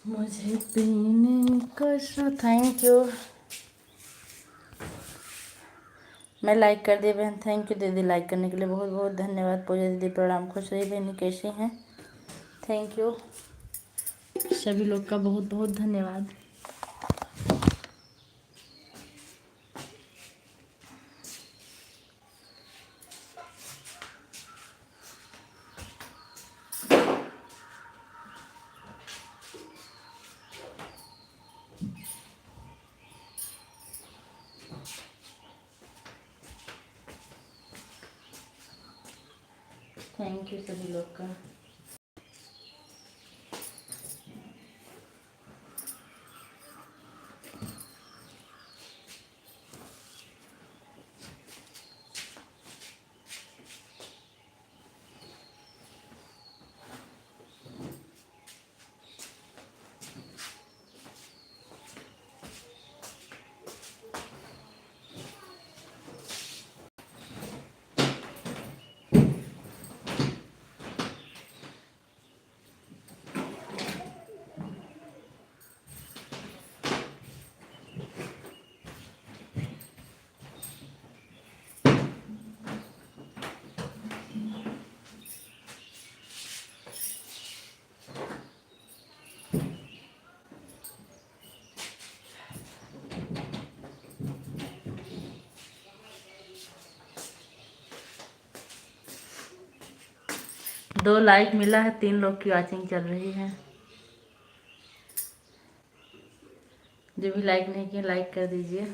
मुझे पीने का थैंक यू। मैं लाइक कर दिए बहन, थैंक यू दीदी लाइक करने के लिए, बहुत बहुत धन्यवाद। पूजा दीदी प्रणाम, खुश रही बहनी, कैसी हैं? थैंक यू सभी लोग का बहुत बहुत धन्यवाद। थैंक यू सभी लोग का। दो लाइक मिला है, 3 लोग की वॉचिंग चल रही है। जो भी लाइक नहीं किया लाइक कर दीजिए।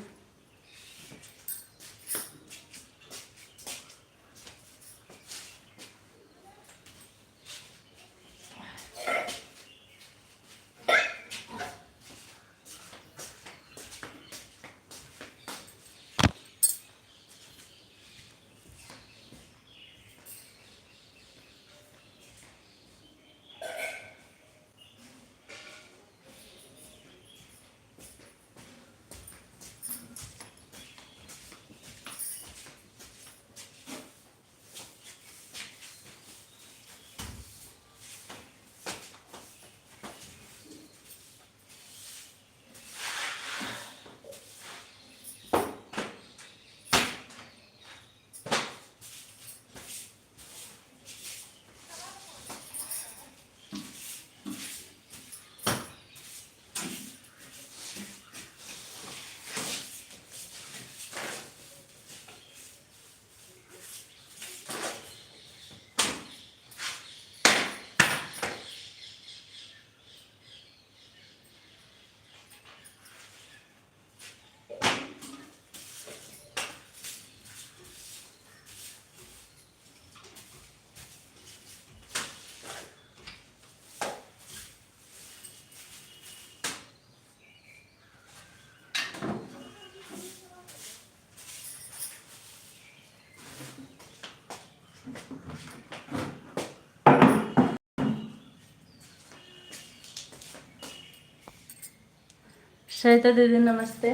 श्वेता दीदी नमस्ते,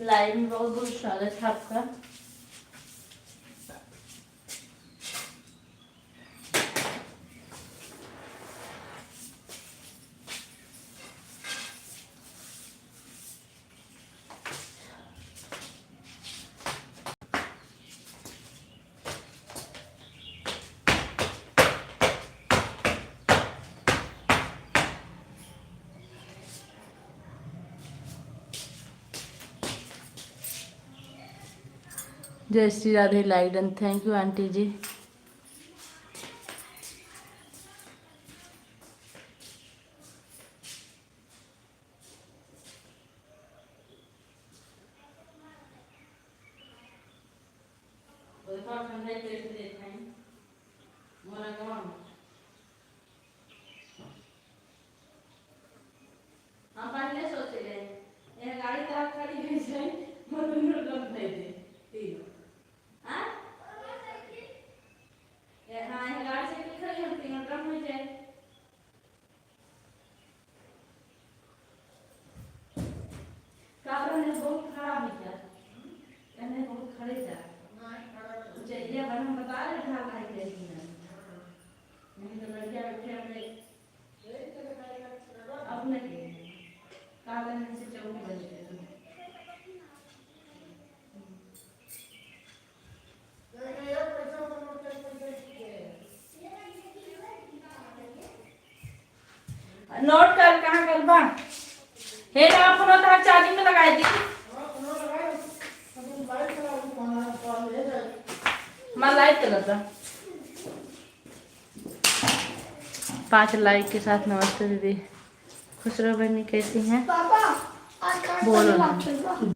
लाइव में बहुत बहुत स्वागत है आपका। जय Shri Radhe, like done, thank you aunty ji. हम पहले सोचे रहे ये गाड़ी तरह खड़ी हुई है, मनुष्य लोग भेज दे तीनों। हां ये हां ये गाड़ी से खड़ी हम तीनों ड्रम हो जाए। काबरा ने बहुत खराब हो गया, कहने बहुत खड़े जा नहीं खड़ा चाहिए बन हम बता नोट कर कहाँ कर बा हे ना फोन तो चार्जिंग में लगाई दी मैं लाइट चलता 5 लाइक के साथ। नमस्ते दीदी, खुश रहो बहनी, कैसी हैं? बोलो।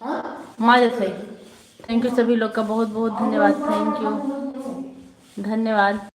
माँ जैसे थैंक यू सभी लोग का बहुत बहुत धन्यवाद। थैंक यू, धन्यवाद।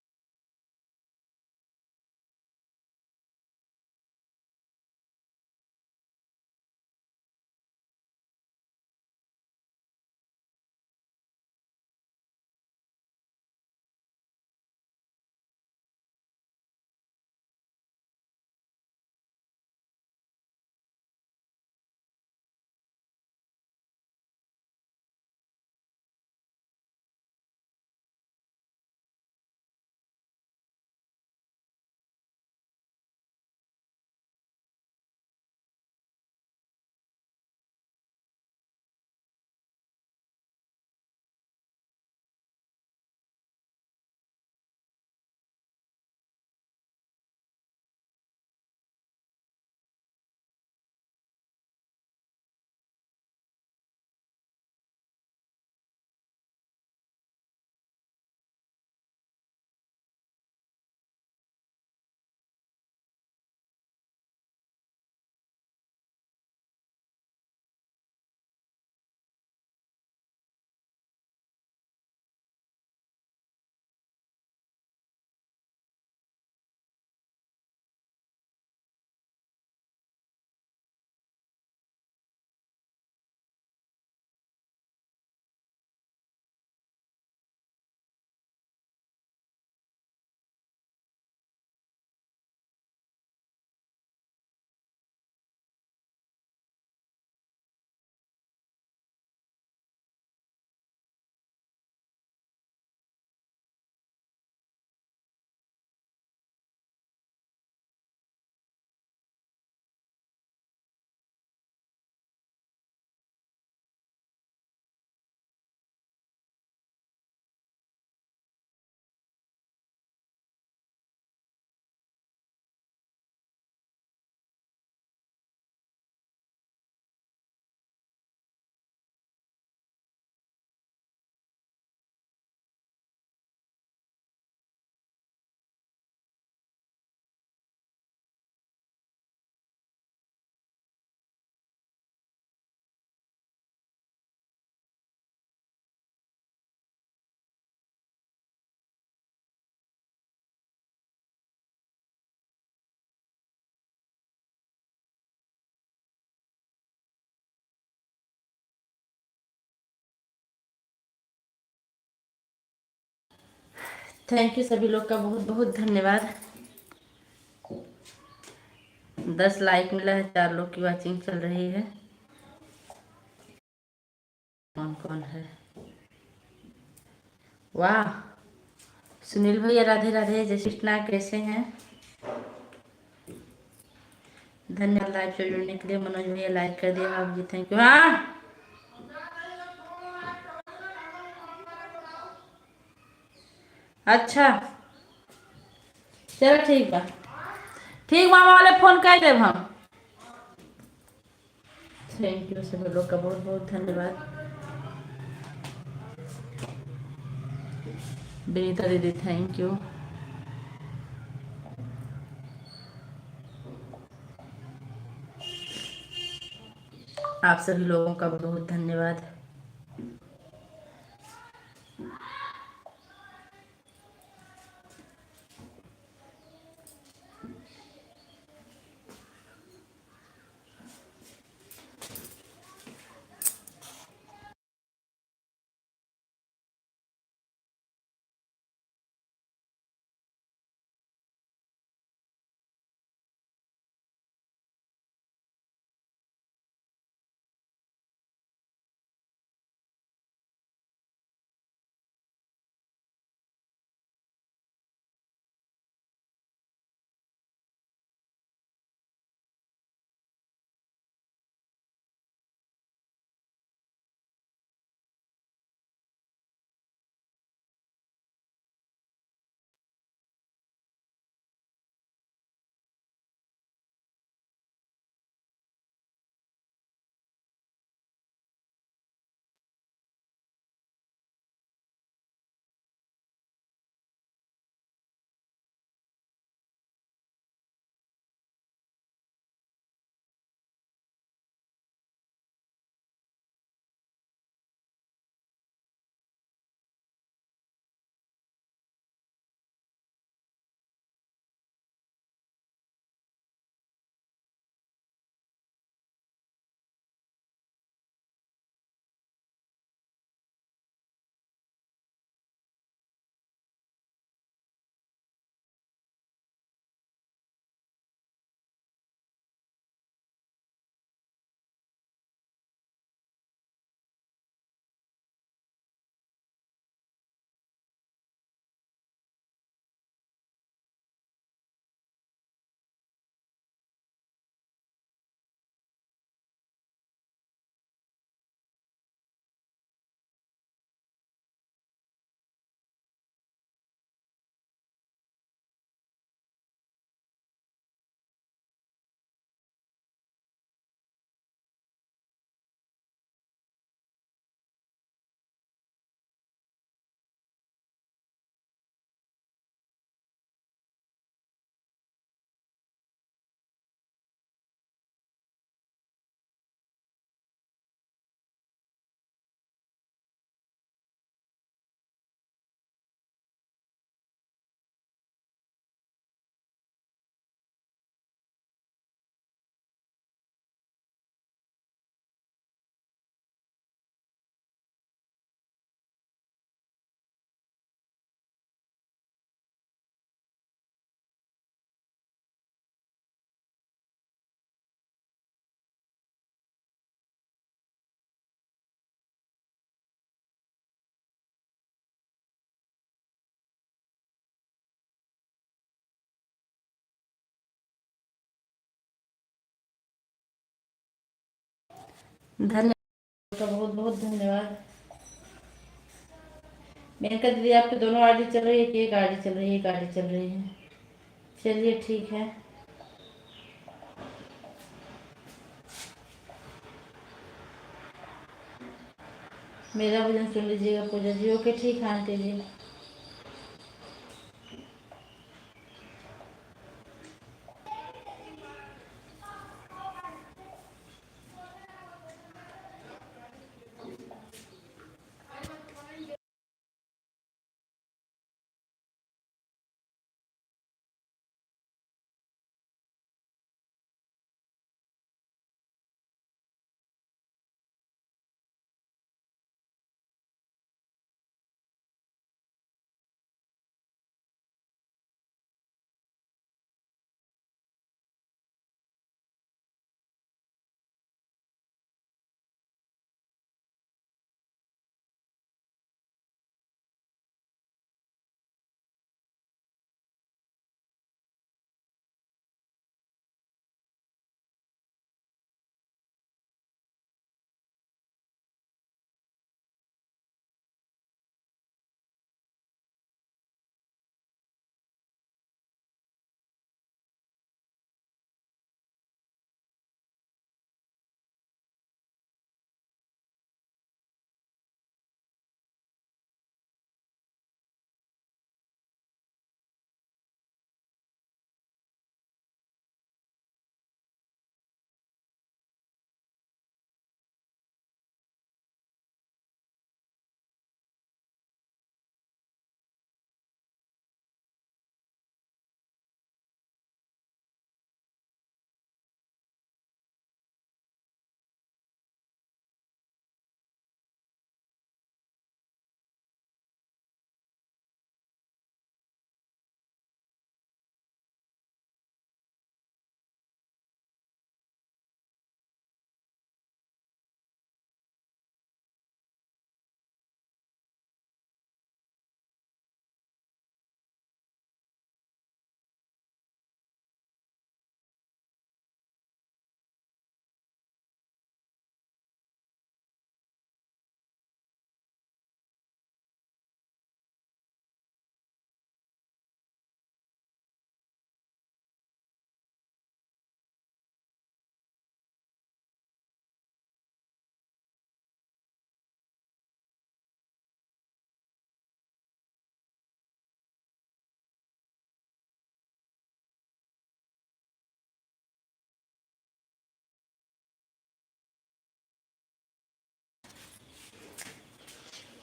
थैंक यू सभी लोग का बहुत बहुत धन्यवाद। 10 लाइक मिला है, 4 लोग की वाचिंग चल रही है। कौन कौन है? वाह, सुनील भैया राधे राधे, जय श्री कृष्णा, कैसे हैं? धन्यवाद लाइव से जुड़ने के लिए। मनोज भैया लाइक कर दिया आप जी, थैंक यू। हाँ अच्छा चलो ठीक बा, ठीक मामा वाले फोन कर देव हम। थैंक यू सभी लोग का बहुत बहुत धन्यवाद। विनीता दीदी थैंक यू। आप सभी लोगों का बहुत धन्यवाद। धन्यवाद, बहुत बहुत धन्यवाद। मैंने कहा दीदी आपकी दोनों आईडी चल रही है कि एक आईडी चल रही है? एक आईडी चल रही है। चलिए ठीक है। मेरा भजन सुन लीजिएगा पूजा जी। ओके ठीक है आंटी जी।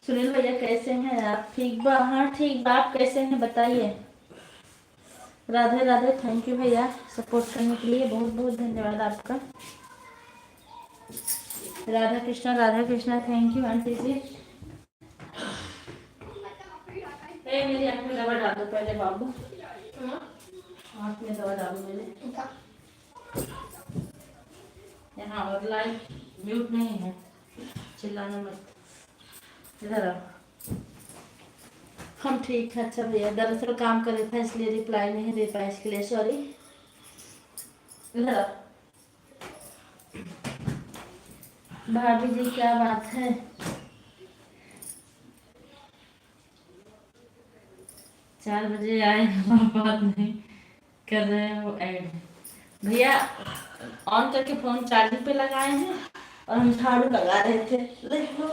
सुनील भैया कैसे हैं आप? ठीक बा? हाँ ठीक बा। आप कैसे हैं बताइए? राधे राधे। थैंक यू भैया सपोर्ट करने के लिए, बहुत बहुत धन्यवाद आपका। Radha Krishna Radha Krishna. Thank you aunty ji. मेरी आँख में दवा डाल दो पहले बाबू। आँख में दवा डालो मेरे। यहाँ और लाइट म्यूट नहीं है, चिल्लाना मत। इधर आओ। हम ठीक है। अच्छा भैया दरअसल काम कर रहे थे इसलिए रिप्लाई नहीं दे पाए, इसके लिए सॉरी। इधर आओ। भाभी जी क्या बात है? 4 बजे आए बात नहीं कर रहे हो ऐड। भैया ऑन करके फोन चार्जिंग पे लगाए हैं और हम झाड़ू लगा रहे थे। देख लो।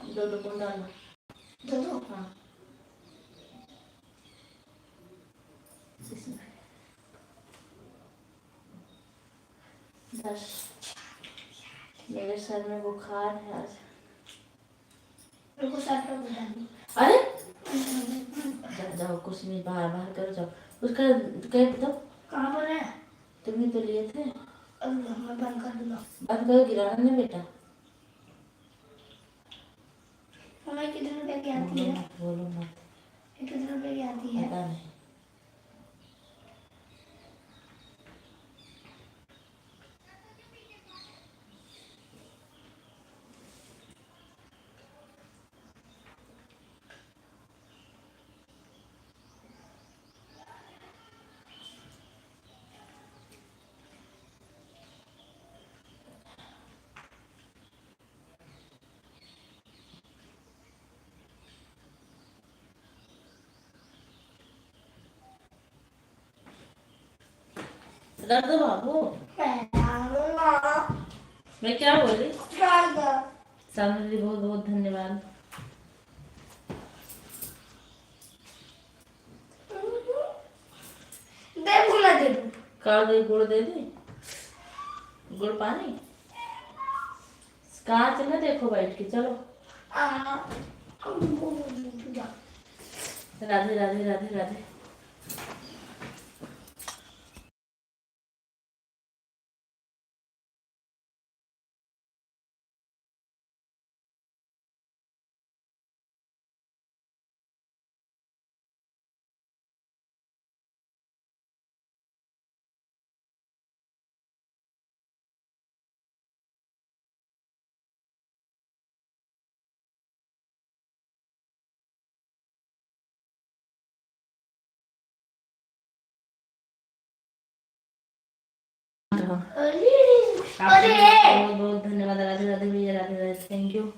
दो दो कौन डालो? दो दो। हाँ इसमें 10। मेरे सर में बुखार है आज। अरे जाओ कुछ नहीं, बाहर बाहर करो जाओ। उसका कह दो। कहाँ पर है? तुमने तो लिए थे। मैं बंद कर दूंगा। बंद करो, गिराना नहीं बेटा। हमें कितने रुपए की आती है? बोलो मत। कितने रुपए की आती है? पता नहीं। कर दो बाबू। मैं क्या बोली? सामने दीदी बहुत बहुत धन्यवाद। कर दे, गुड़ दे दे, गुड़ पानी कहाँ चले, देखो बैठ के चलो। राधे राधे राधे राधे। बहुत बहुत धन्यवाद। राधे राधे भैया, राधे राधे, थैंक यू।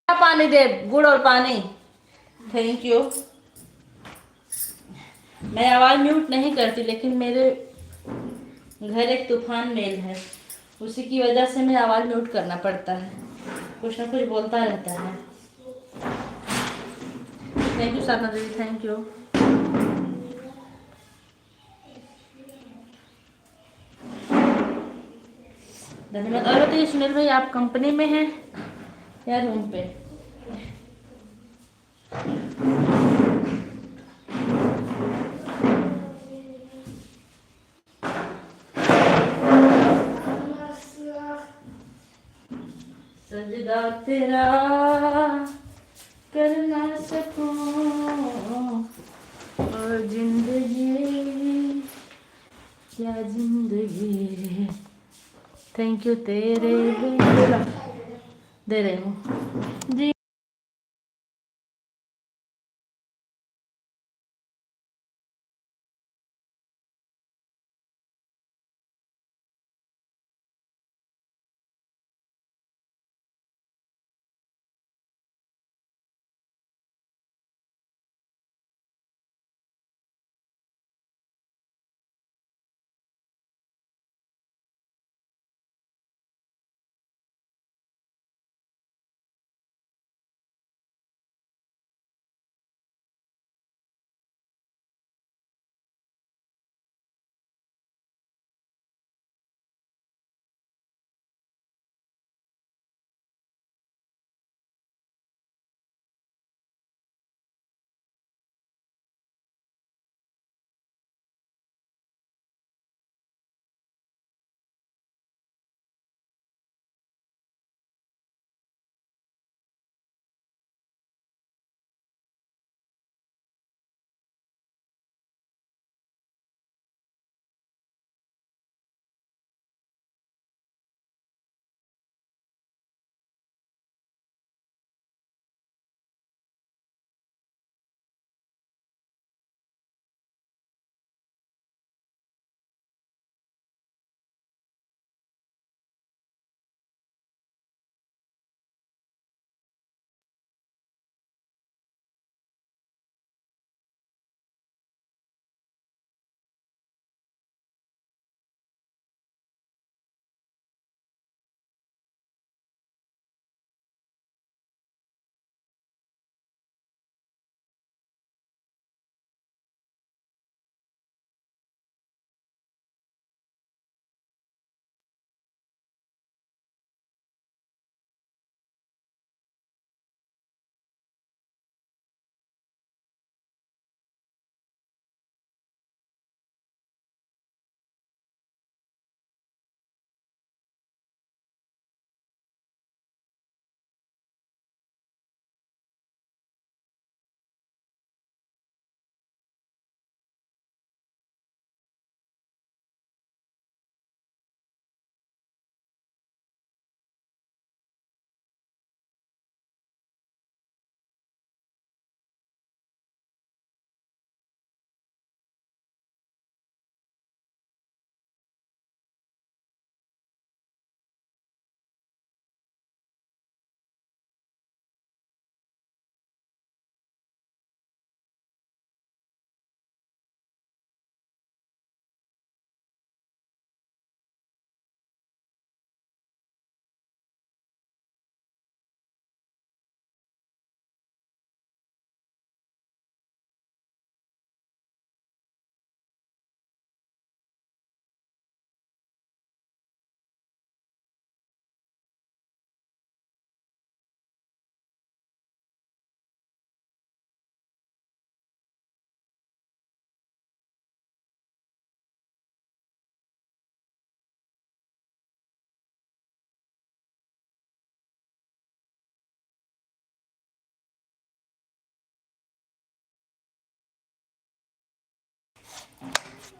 पानी दे, गुड़ और पानी, थैंक यू। मैं आवाज़ म्यूट नहीं करती, लेकिन मेरे घर एक तूफान मेल है, उसी की वजह से मैं आवाज़ म्यूट करना पड़ता है, कुछ ना कुछ बोलता रहता है। थैंक यू साधना दीदी, थैंक यू। धन्यवाद। और बताइए सुनील भाई, आप कंपनी में हैं या रूम पे? सजदा तेरा कर ना सकूं और जिंदगी क्या जिंदगी। थैंक यू तेरे दे रही हूँ जी।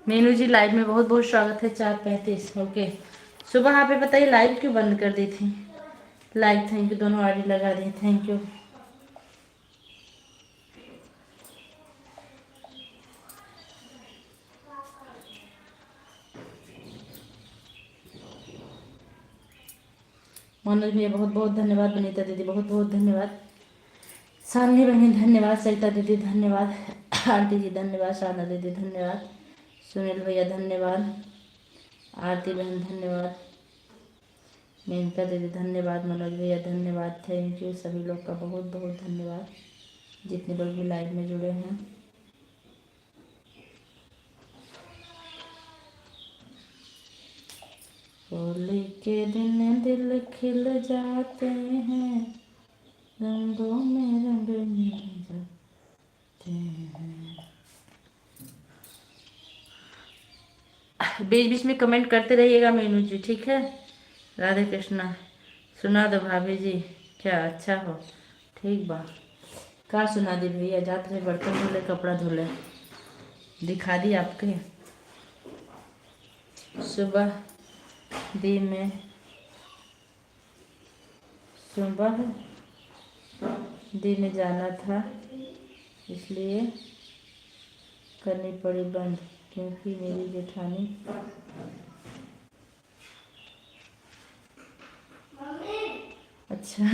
मीनू जी लाइव में बहुत बहुत स्वागत है। 4:35 ओके। सुबह आप बताइए लाइव क्यों बंद कर दी थी? लाइक थैंक यू, दोनों आईडी लगा दी, थैंक यू। मनोज भैया बहुत बहुत धन्यवाद। वनीता दीदी बहुत बहुत धन्यवाद। शालिनी बहन धन्यवाद। सरिता दीदी धन्यवाद। आंटी जी धन्यवाद। शारदा दीदी धन्यवाद। सुनील भैया धन्यवाद। आरती बहन धन्यवाद। मेनका दीदी धन्यवाद। मनोज भैया धन्यवाद। थैंक यू सभी लोग का बहुत बहुत धन्यवाद, जितने लोग भी लाइव में जुड़े हैं। होली के दिन दिल खिल जाते हैं, रंगों में रंग मिल जाते हैं। बीच बीच में कमेंट करते रहिएगा मीनू जी, ठीक है। राधे कृष्णा सुना दो भाभी जी, क्या अच्छा हो, ठीक बा। का सुना दी भैया, जाते रहे बर्तन धोले कपड़ा धोले, दिखा दी आपके। सुबह दी में सुबह दी में जाना था, इसलिए करनी पड़ी बंद, क्योंकि मेरी जेठानी अच्छा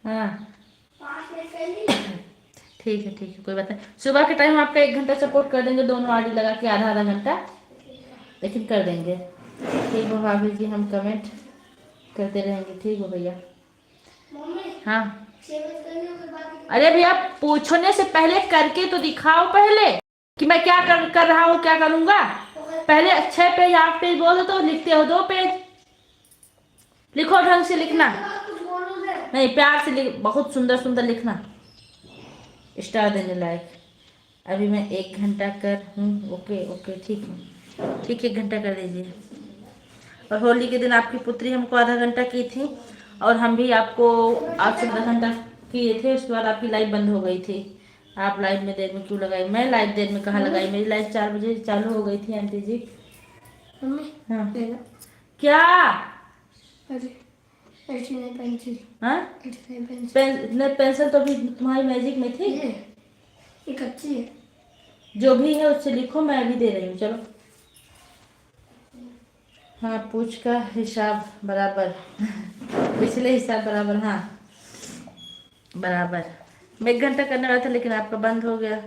हाँ ठीक है कोई बात नहीं। सुबह के टाइम आपका 1 घंटा सपोर्ट कर देंगे, दोनों आड़ी लगा के आधा आधा घंटा, लेकिन कर देंगे। ठीक हो भाभी जी, हम कमेंट करते रहेंगे, ठीक हो भैया। हाँ अरे भैया पूछने से पहले करके तो दिखाओ पहले कि मैं क्या कर रहा हूँ, क्या करूँगा। पहले 6 पेज 8 पेज बोल दो तो लिखते हो, 2 पेज लिखो, ढंग से लिखना, नहीं प्यार से लिख, बहुत सुंदर सुंदर लिखना, स्टार देने लायक। अभी मैं 1 घंटा कर हूँ, ओके ओके ठीक है, ठीक 1 घंटा कर दीजिए। और होली के दिन आपकी पुत्री हमको आधा घंटा की थी, और हम भी आपको आपसे आधा घंटा किए थे, उसके बाद आपकी लाइव बंद हो गई थी। आप लाइव में देर में क्यों लगाई, मैं लाइव देर में कहाँ लगाई, मेरी लाइव 4 बजे चालू हो गई थी आंटी जी। हाँ क्या पेंसिल, हाँ पेंसिल तो अभी तुम्हारी मैजिक में थी, ये कच्ची है, जो भी है उससे लिखो, मैं अभी दे रही हूँ, चलो। हाँ पूछ का हिसाब बराबर पिछले हिसाब बराबर, हाँ बराबर। मैं 1 घंटा करने वाला था, लेकिन आपका बंद हो गया।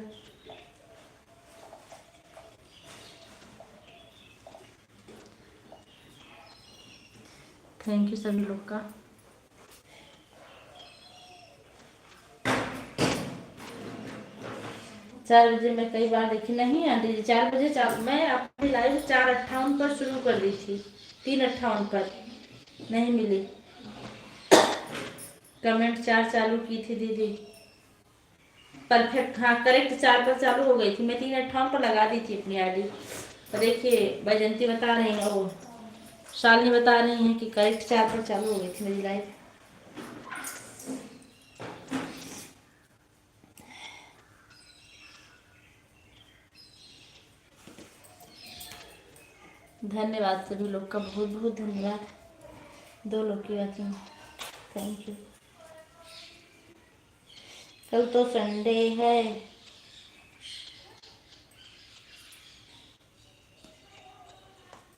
थैंक यू सभी लोग का। चार बजे मैं कई बार देखी, नहीं आंटी जी 4 बजे मैं अपनी लाइव 4:58 पर शुरू कर दी थी, 3:58 पर नहीं मिली। कमेंट 4 चालू की थी दीदी, परफेक्ट, हाँ करेक्ट 4 पर चालू हो गई थी, मैं 3:58 पर लगा दी थी अपनी आईडी। और देखिए बैजंती बता रही है, वो शालिनी बता रही है कि करेक्ट 4 पर चालू हो गई थी मेरी लाइव। धन्यवाद सभी लोग का, बहुत बहुत धन्यवाद। 2 लोग की वॉचिंग, थैंक यू। कल तो संडे है,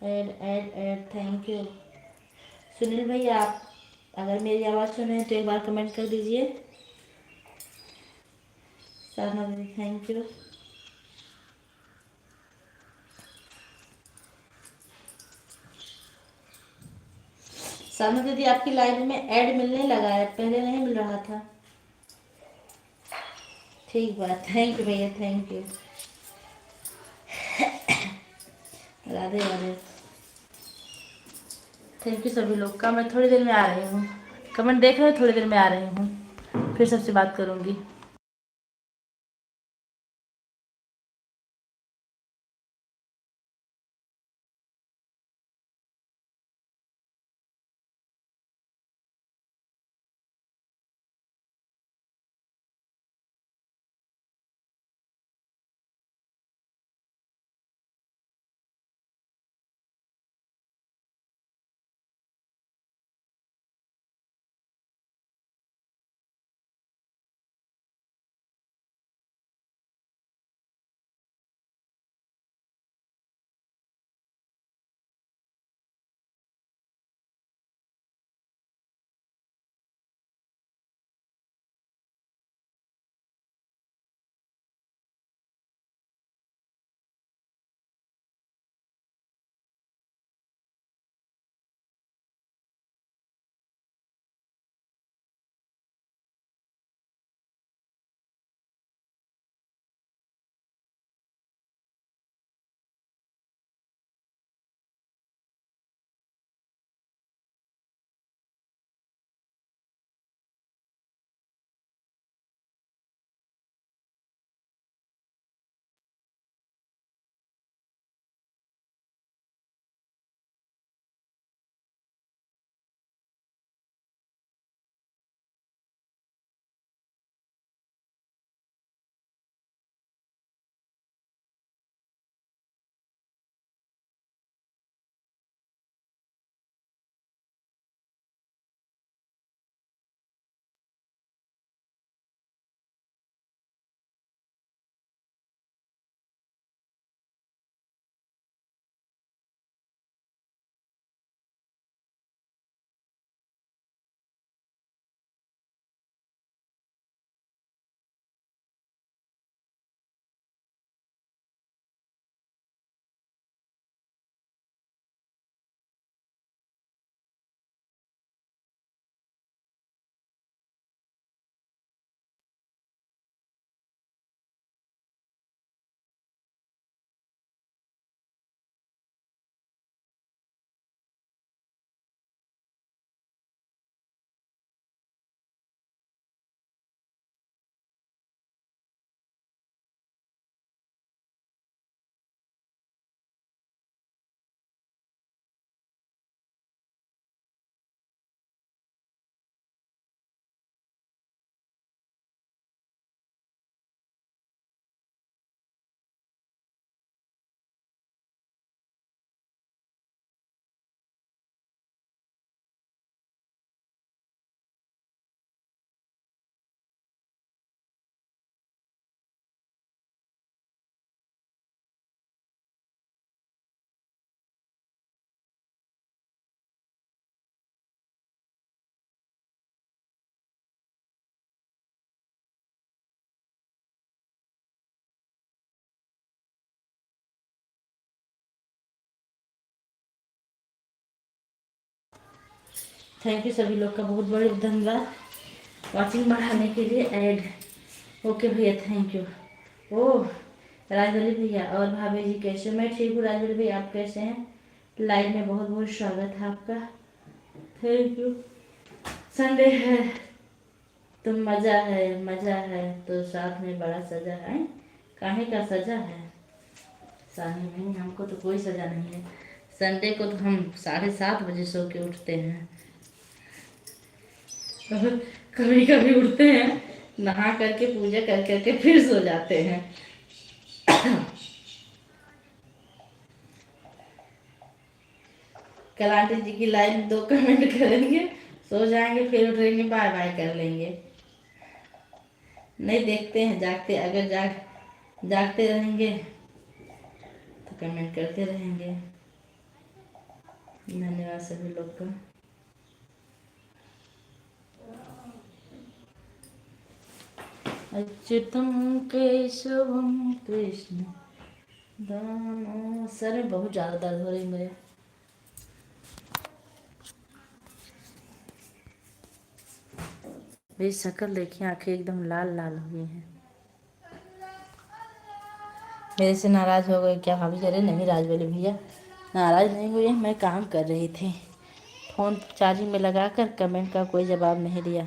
add add add, thank you. Sunil भैया आप अगर मेरी आवाज़ सुन रहे हैं तो एक बार कमेंट कर दीजिए। साधना दीदी थैंक यू। साधना दीदी आपकी लाइव में ऐड मिलने लगा है, पहले नहीं मिल रहा था। ठीक बात, थैंक यू भैया, thank you. Radhe Radhe, thank you सभी लोग का। मैं थोड़ी देर में आ रही हूँ, कमेंट देख रहे हो, थोड़ी देर में आ रही हूँ, फिर सबसे बात करूँगी। थैंक यू सभी लोग का बहुत बहुत धन्यवाद वॉचिंग बढ़ाने के लिए। ऐड ओके भैया, थैंक यू। ओह राजवली भैया और भाभी जी कैसे? मैं ठीक हूँ राजवली भैया, आप कैसे हैं? लाइव में बहुत बहुत स्वागत है आपका, थैंक यू। संडे है तो मज़ा है तो साथ में बड़ा सजा है। काहे का सजा है? सानी नहीं, हमको तो कोई सजा नहीं है। संडे को तो हम 7:30 बजे सो के उठते हैं। कभी कभी उठते हैं, नहा करके पूजा कर करके फिर सो जाते हैं। कल आंटी जी की लाइव 2 कमेंट करेंगे, सो जाएंगे, फिर उठेंगे, बाय बाय कर लेंगे। नहीं देखते हैं, जागते, अगर जागते रहेंगे तो कमेंट करते रहेंगे। धन्यवाद सभी लोग का। अच्युतम केशवम कृष्ण दामो। सर में बहुत ज़्यादा दर्द हो रही है मेरे। मेरी शक्ल देखिए, आंखें एकदम लाल लाल हुई हैं। मेरे से नाराज़ हो गए क्या भाभी? अरे नहीं राजवली भैया, नाराज़ नहीं हुए, मैं काम कर रही थी। फ़ोन चार्जिंग में लगा कर कमेंट का कोई जवाब नहीं दिया।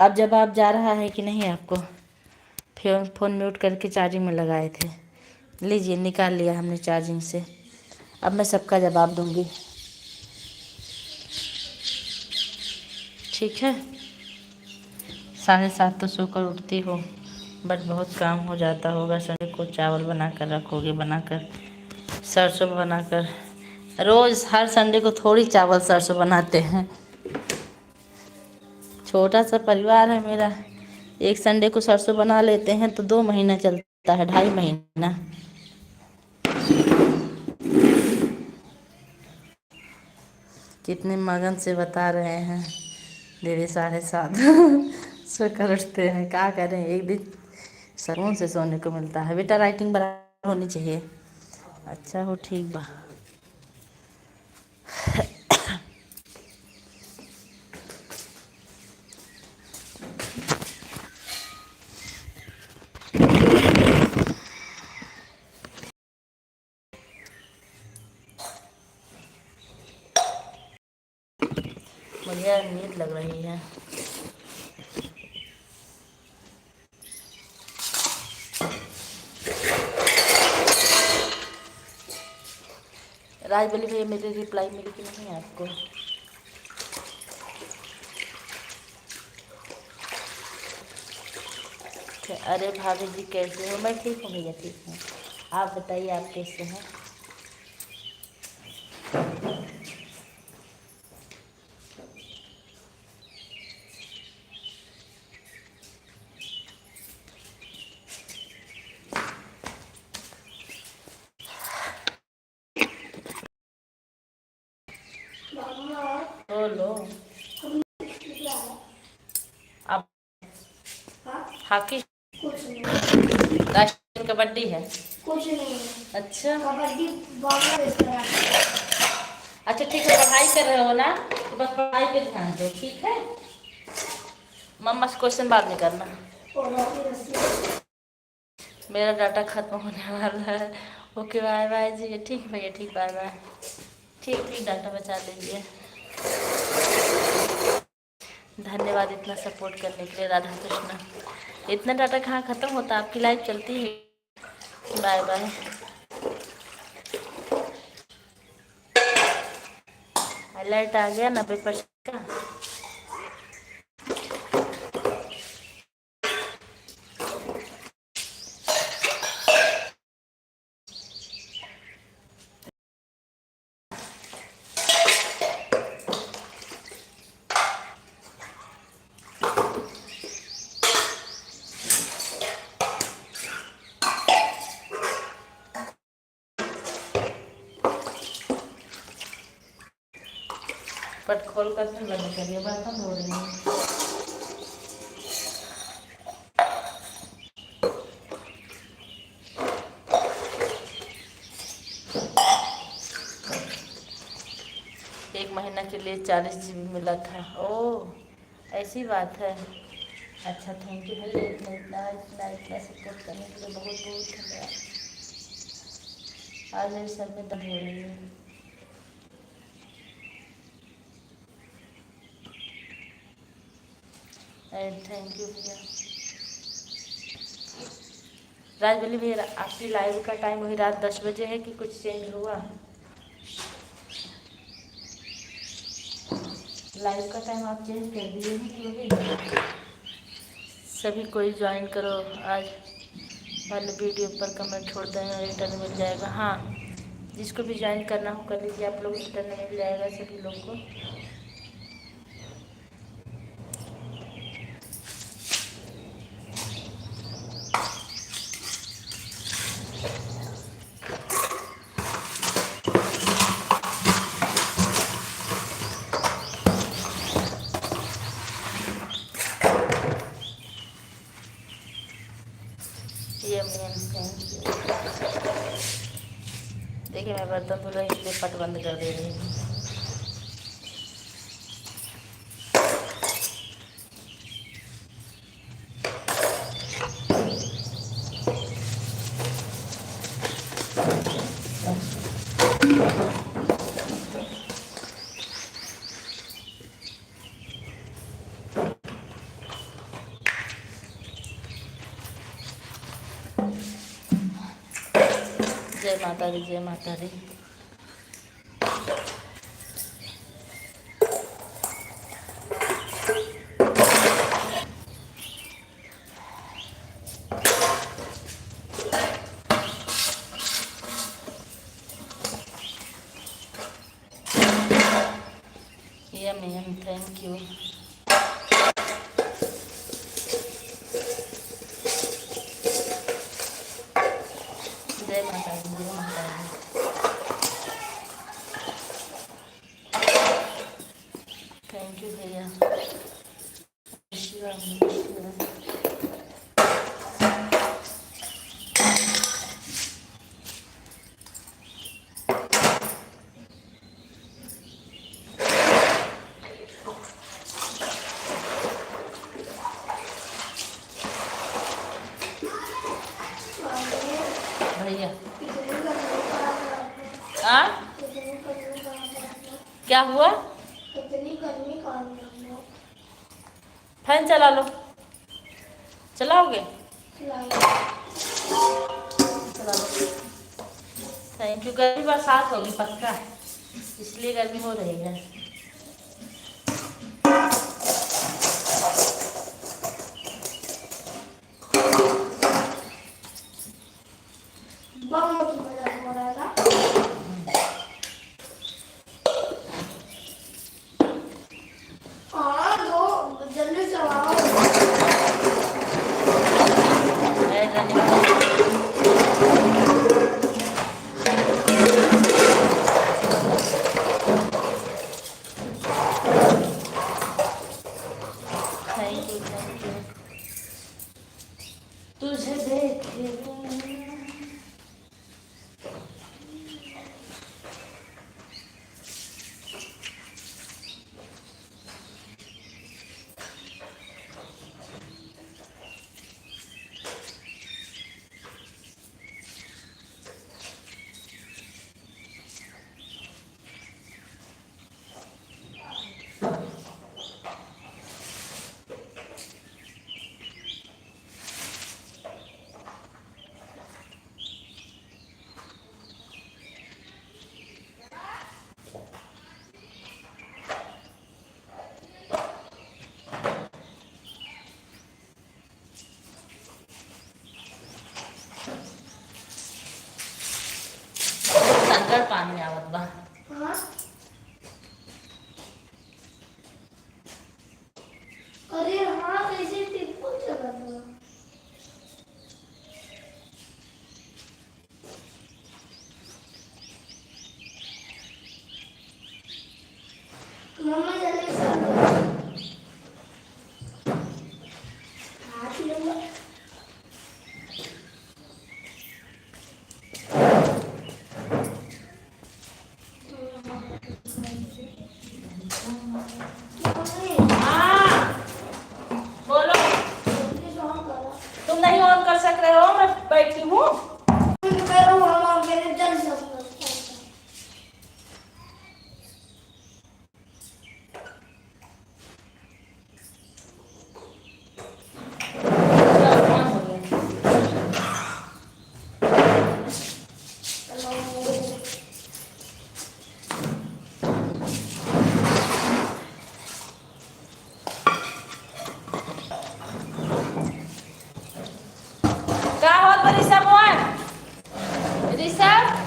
अब जवाब जा रहा है कि नहीं आपको? फिर फ़ोन म्यूट करके चार्जिंग में लगाए थे, लीजिए निकाल लिया हमने चार्जिंग से। अब मैं सबका जवाब दूंगी, ठीक है? 7:30 तो सोकर उठती हो, बट बहुत काम हो जाता होगा। संडे को चावल बना कर रखोगे, बनाकर सरसों बनाकर। रोज़ हर संडे को थोड़ी चावल सरसों बनाते हैं। छोटा सा परिवार है मेरा, एक संडे को सरसों बना लेते हैं तो 2 महीना चलता है, 2.5 महीना। कितने मगन से बता रहे हैं दीदी 7:30 सो कर उठते हैं। क्या करें, एक दिन सुकून से सोने को मिलता है। बेटा राइटिंग बराबर होनी चाहिए। अच्छा हो, ठीक बा। मुझे नींद लग रही है। राजबली भैया मेरी रिप्लाई मिली कि नहीं आपको? अरे भाभी जी कैसे हो? मैं ठीक हूँ भैया, ठीक हूँ। आप बताइए आप कैसे हैं? बोलो। आप हॉकी राष्ट्रीय कबड्डी है? कुछ नहीं। अच्छा कबड्डी अच्छा ठीक है, पढ़ाई कर रहे हो ना, तो बस पढ़ाई पे ध्यान दो, ठीक है? मम्मा से क्वेश्चन बाद में करना। मेरा डाटा खत्म होने वाला है। ओके बाय बाय जी। ठीक भैया, ठीक, बाय बाय। ठीक ठीक, डाटा बचा लीजिए। धन्यवाद इतना सपोर्ट करने के लिए राधा कृष्ण। इतना डाटा कहाँ ख़त्म होता, आपकी लाइफ चलती है। Bye bye. अलर्ट आ गया 90% का। पट खोल कर फिर बंद करिए, बर्तन धो रही हूँ। एक महीना के लिए 40 GB मिला था। ओह, ऐसी बात है। अच्छा, थैंक यू भैया, इतना सपोर्ट करने के लिए बहुत बहुत धन्यवाद। आज मेरे सर में दर्द हो रही है। थैंक यू भैया। राजबली भैया, आपकी लाइव का टाइम वही रात 10 बजे है कि कुछ चेंज हुआ? लाइव का टाइम आप चेंज कर दिए हैं कि वही? सभी कोई ज्वाइन करो। आज वाले वीडियो पर कमेंट छोड़ते हैं, रिटर्न मिल जाएगा। हाँ, जिसको भी ज्वाइन करना हो कर लीजिए आप लोग, रिटर्न मिल जाएगा सभी लोग को। ये मेन थैंक यू। देखिए, मैं बर्तन धो रही इसलिए पट बंद कर दे रही हूँ। जय माता दी, जय माता दी। ये मैम थैंक यू। जय माता दी, जय माता दी। थैंक यू भैया। शिवम, शिवम। भैया क्या हुआ? फैन चला लो। चलाओगे? चला लो। Thank you. गर्मी बरसात होगी पक्का, इसलिए गर्मी हो रही है। जल्दी चलाओ। Thank you, thank you. तुझे देखे संकट पानी आवत बा। अरे हाँ, कैसे टिप्पू चला था। मम्मा जल्दी हाथ लगा। बैठी हूँ। क्या होत बा ऋषभ मोहन? ऋषभ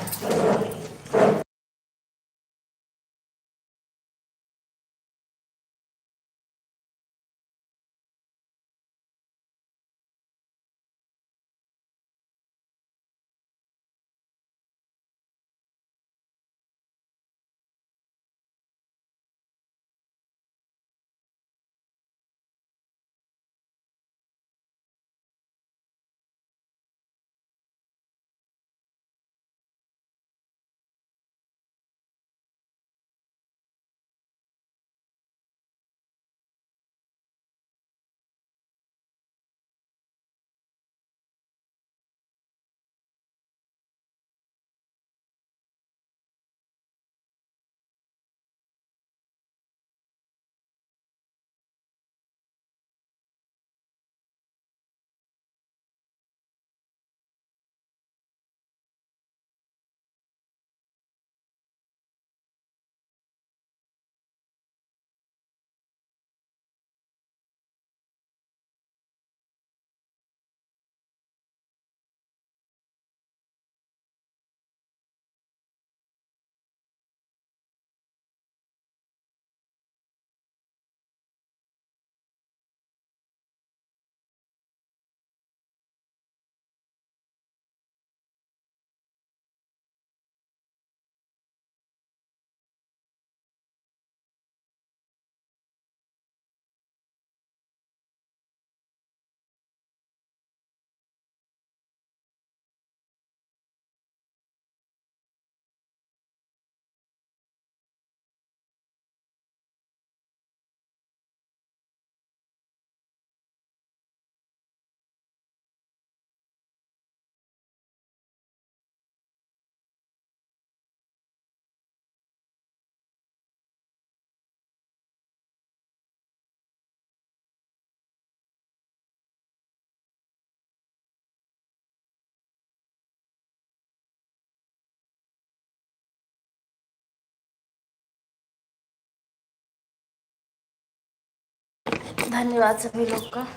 धन्यवाद सभी लोग का।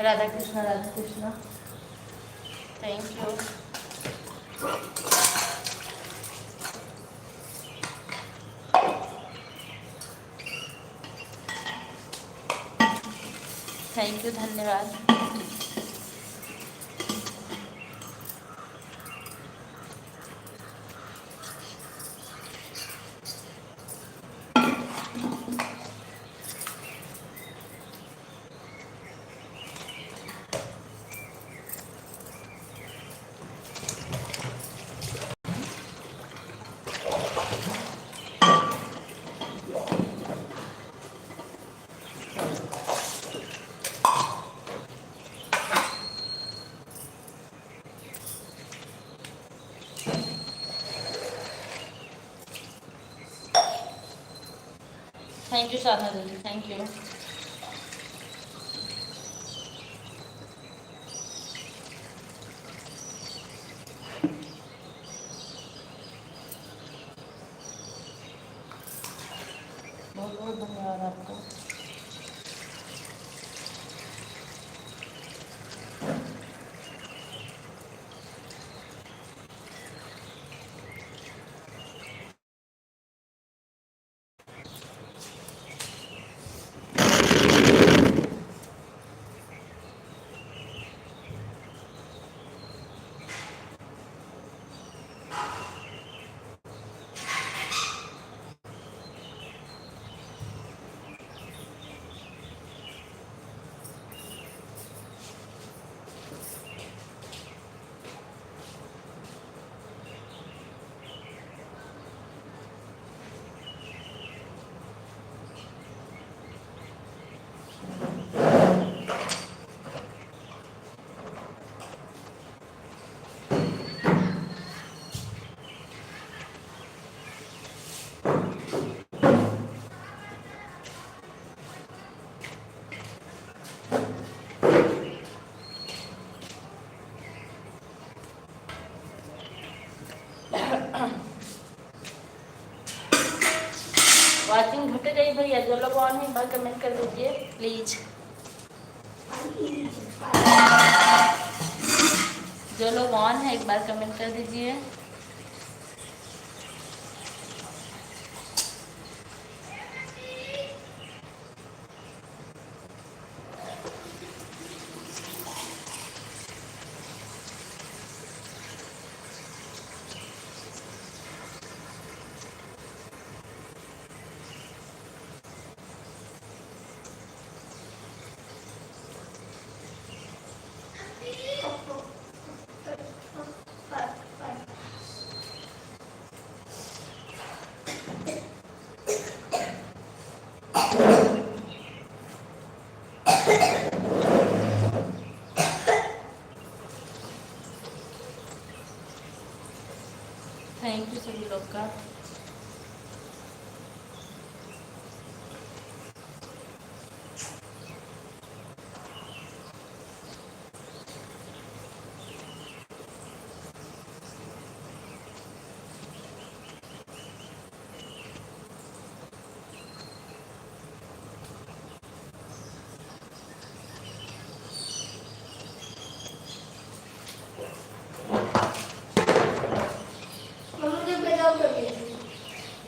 Radha Krishna Radha Krishna. Thank you. Thank you धन्यवाद। थैंक यू साधना दीदी, थैंक यू। बहुत बहुत धन्यवाद आपको। लोग ऑन है एक बार कमेंट कर दीजिए प्लीज। जो लोग ऑन है एक बार कमेंट कर दीजिए। थैंक यू सभी लोग का।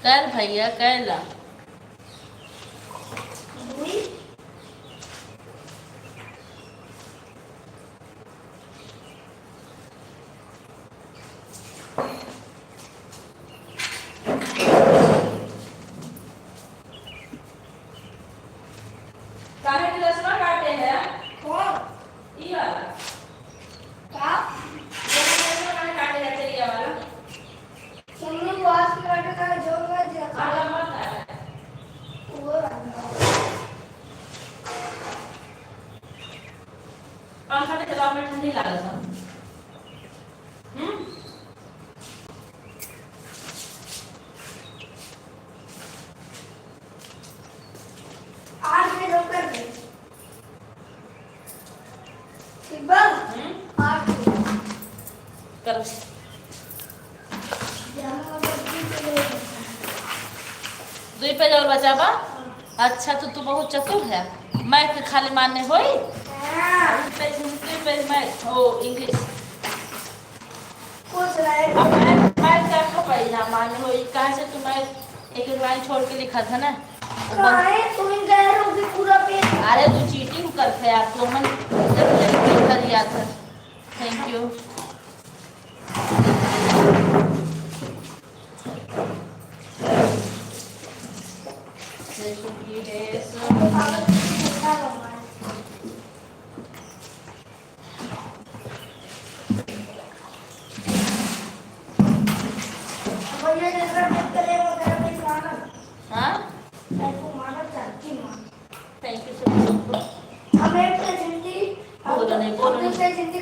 कर भैया कर ला। काहे के रसना काटे हैं? कौन? ये वाला। क्या? ये रसना काहे काटे जाते हैं ये वाला? तुमने वास काटे का जो मैं देखा। आला मत है। वो वाला। पंखा के चलाव में ठंडी लागत है। आज मैं डॉक्टर गई। इकबाल। आज कर। दुई पे और बचा बा। अच्छा तो तू बहुत चतुर है। मैथ के खाली मानने होई। पे मैथ हो इंग्लिश। कुछ नहीं। मैथ का को पढ़ना मानने होई कहाँ से तू मैथ एक लाइन छोड़ के लिखा था ना। तुम कह रहे हो कि पूरा पेज। अरे तू चीटिंग करते यार तो मन जब कर दिया था। Thank you.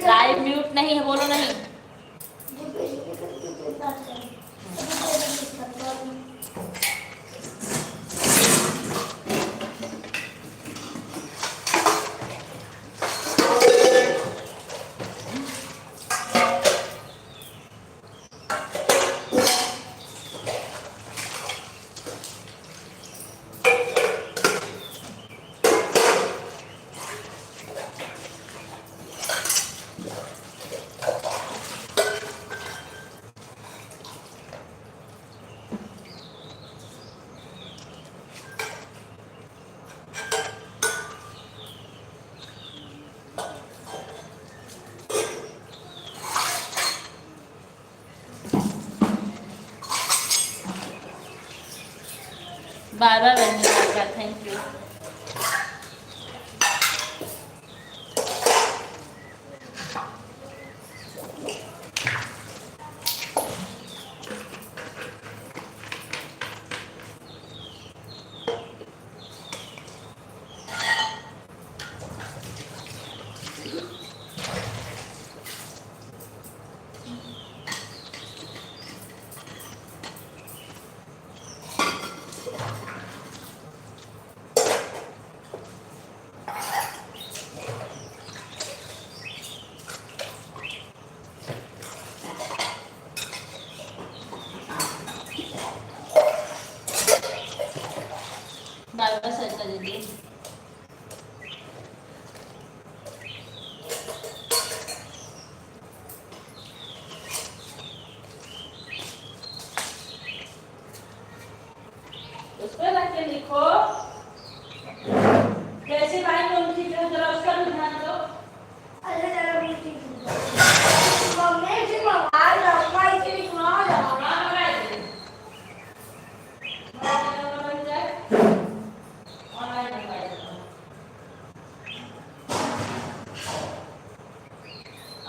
लाइव म्यूट नहीं है बोलो नहीं। ना दीदी। उस पर रख के लिखो कैसे भाई कौन सी जरा उसका भी ध्यान दो। अरे जरा मुझे मम्मी जी मंगा लो भाई के लिए मंगा लो हां मंगा दे बन जाए ऑनलाइन मंगा दो।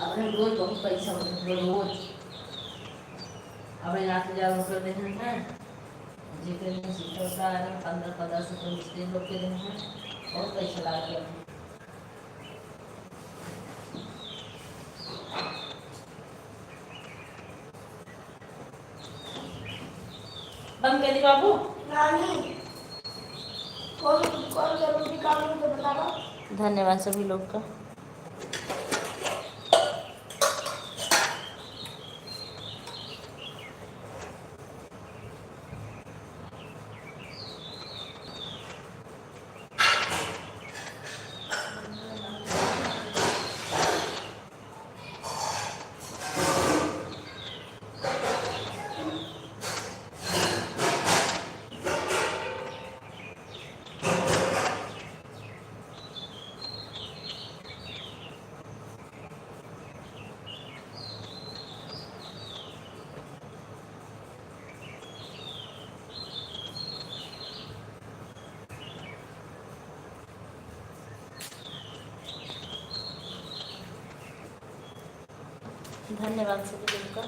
अब रोज बहुत पैसा रोज अब 8,000 रुपये देने हैं जितने सीखता है 15 रुपये मिस्त्री लोग के देने हैं बहुत पैसा लगा के बंद कर दी बाबू नानी कौन कौन जरूरी काम है तो बता दो। धन्यवाद सभी लोग का। धन्यवाद सभी लोग का।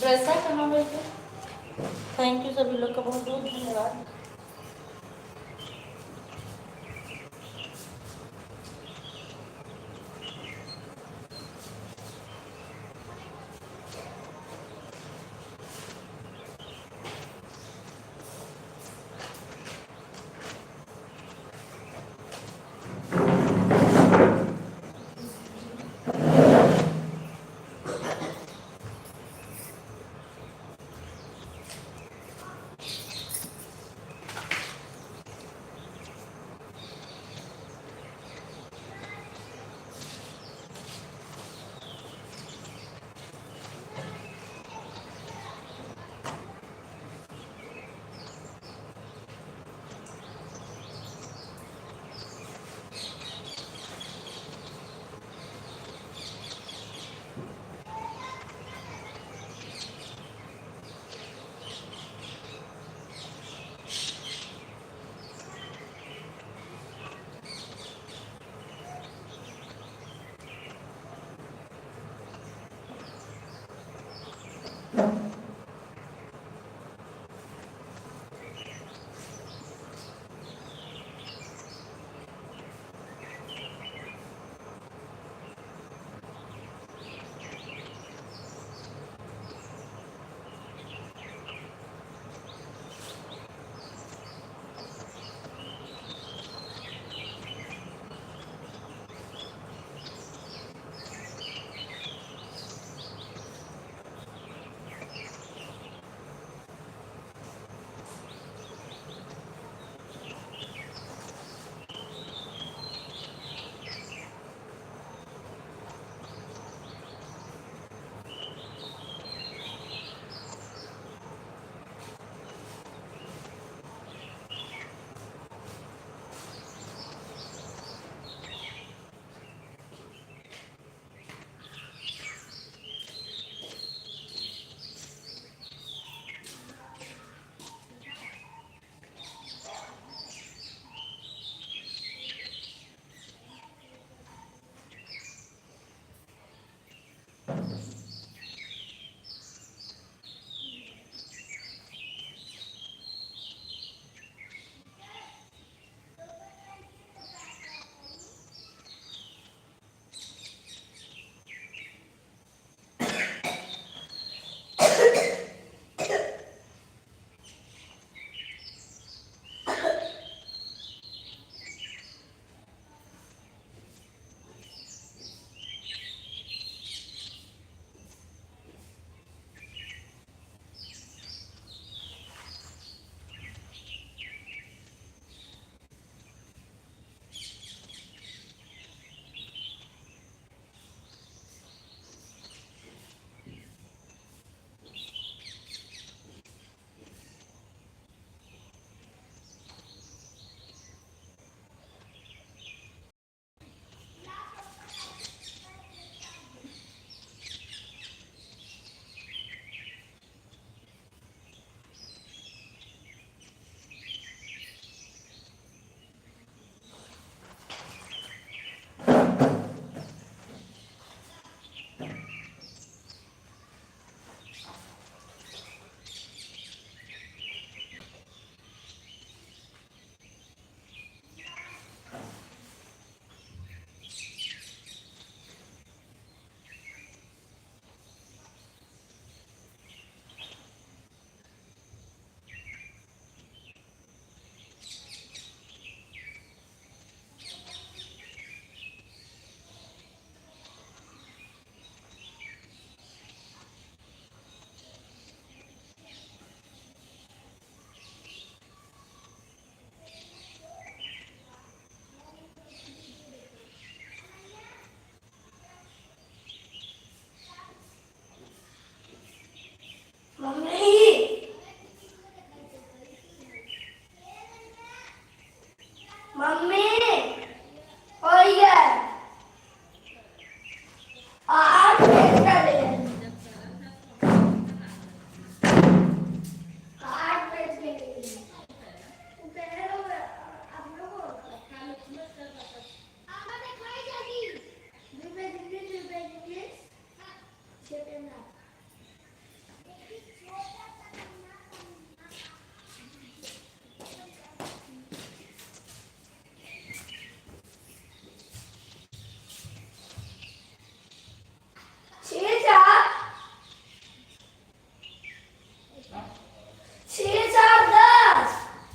ड्रेसा कहाँ गए थे? थैंक यू सभी लोग का बहुत बहुत धन्यवाद। मम्मी हो गया आज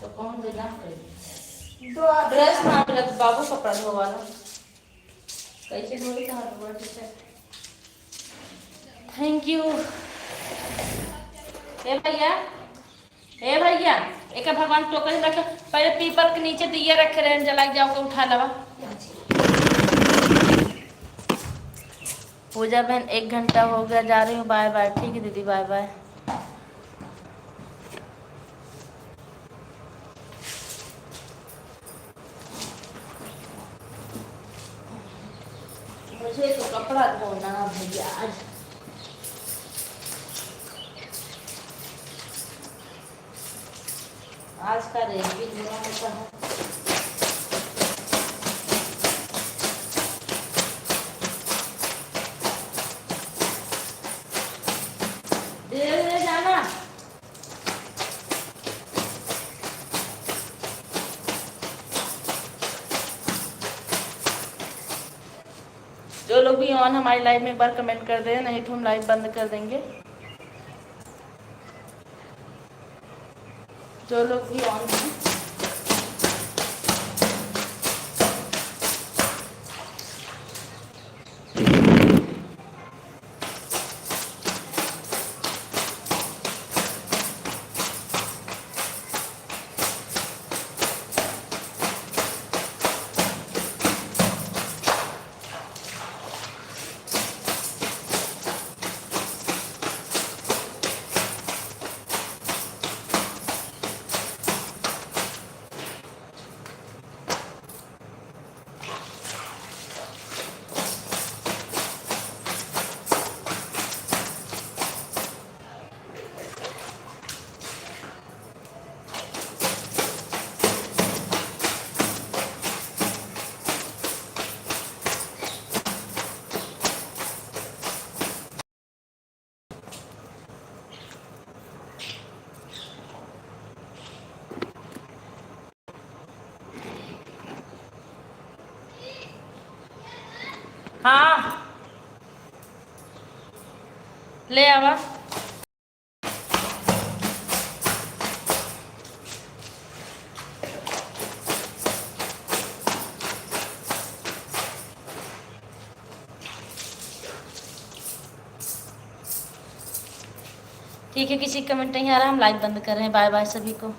तो कौन देना ड्रेस ना मिला तो बाबू कपड़ा धोवाला कैसे धोई तो हाथ बोल से थैंक यू ए भैया एक भगवान टोकरी रख पहले पीपल के नीचे दिए रखे रहे जला जाओ के उठा लवा पूजा बहन 1 घंटा हो गया जा रही हूँ बाय बाय ठीक है दीदी बाय बाय मुझे तो कपड़ा धोना भैया आज का रेट भी धोना होता है धीरे धीरे जाना जो लोग भी ऑन हमारी लाइव में एक बार कमेंट कर दे नहीं तो हम लाइव बंद कर देंगे जो लोग भी ऑन हैं हाँ ले आवा ठीक है किसी कमेंट नहीं आ रहा हम लाइव बंद कर रहे हैं बाय बाय सभी को